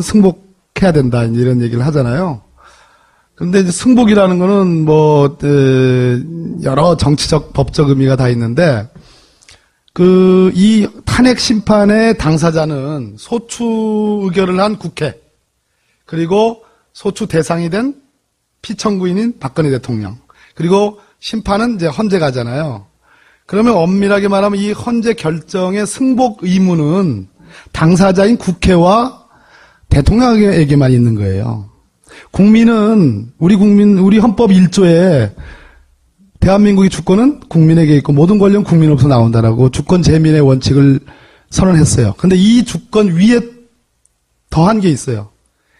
승복해야 된다 이런 얘기를 하잖아요. 그런데 이제 승복이라는 거는 여러 정치적 법적 의미가 다 있는데 이 탄핵 심판의 당사자는 소추 의결을 한 국회 그리고 소추 대상이 된 피청구인인 박근혜 대통령 그리고 심판은 이제 헌재가잖아요. 그러면 엄밀하게 말하면 이 헌재 결정의 승복 의무는 당사자인 국회와 대통령에게만 있는 거예요. 국민은 우리 헌법 1조에 대한민국의 주권은 국민에게 있고 모든 권력은 국민으로부터 나온다라고 주권 재민의 원칙을 선언했어요. 그런데 이 주권 위에 더한 게 있어요.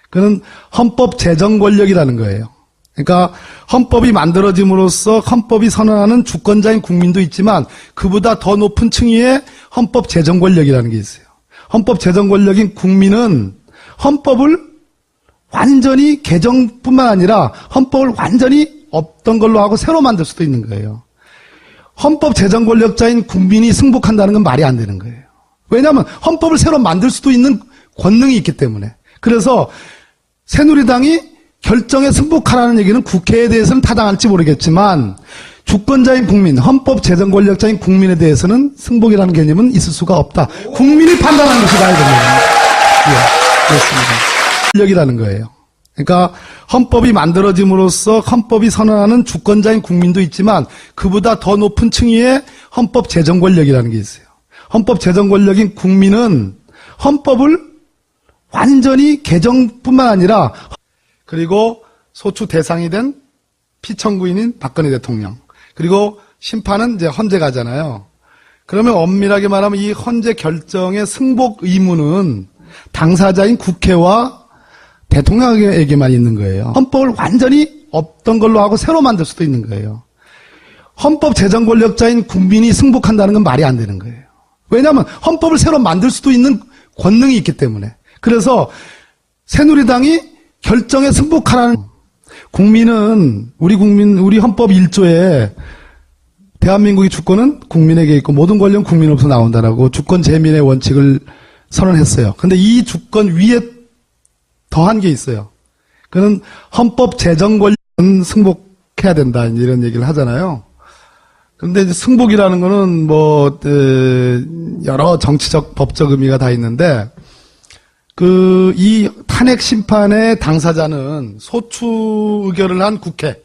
그는 헌법 제정 권력이라는 거예요. 그러니까 헌법이 만들어짐으로써 헌법이 선언하는 주권자인 국민도 있지만 그보다 더 높은 층위의 헌법 제정 권력이라는 게 있어요. 헌법 제정 권력인 국민은 헌법을 완전히 개정뿐만 아니라 헌법을 완전히 없던 걸로 하고 새로 만들 수도 있는 거예요. 헌법 제정 권력자인 국민이 승복한다는 건 말이 안 되는 거예요. 왜냐하면 헌법을 새로 만들 수도 있는 권능이 있기 때문에. 그래서 새누리당이 결정에 승복하라는 얘기는 국회에 대해서는 타당할지 모르겠지만 주권자인 국민, 헌법 제정 권력자인 국민에 대해서는 승복이라는 개념은 있을 수가 없다. 국민이 판단하는 것이 가야 됩니다. 예, 그렇습니다. 권력이라는 거예요. 그러니까 헌법이 만들어짐으로써 헌법이 선언하는 주권자인 국민도 있지만 그보다 더 높은 층위의 헌법 제정 권력이라는 게 있어요. 헌법 제정 권력인 국민은 헌법을 완전히 개정뿐만 아니라 그리고 소추 대상이 된 피청구인인 박근혜 대통령 그리고 심판은 이제 헌재가잖아요. 그러면 엄밀하게 말하면 이 헌재 결정의 승복 의무는 당사자인 국회와 대통령에게만 있는 거예요. 헌법을 완전히 없던 걸로 하고 새로 만들 수도 있는 거예요. 헌법 제정 권력자인 국민이 승복한다는 건 말이 안 되는 거예요. 왜냐하면 헌법을 새로 만들 수도 있는 권능이 있기 때문에. 그래서 새누리당이 결정에 승복하라는 국민은 우리 헌법 1조에 대한민국의 주권은 국민에게 있고 모든 권력은 국민으로부터 나온다라고 주권 재민의 원칙을 선언했어요. 그런데 이 주권 위에 더한 게 있어요. 그는 헌법 제정 권력은 승복해야 된다 이런 얘기를 하잖아요. 그런데 이제 승복이라는 거는 여러 정치적 법적 의미가 다 있는데 이 탄핵 심판의 당사자는 소추 의결을 한 국회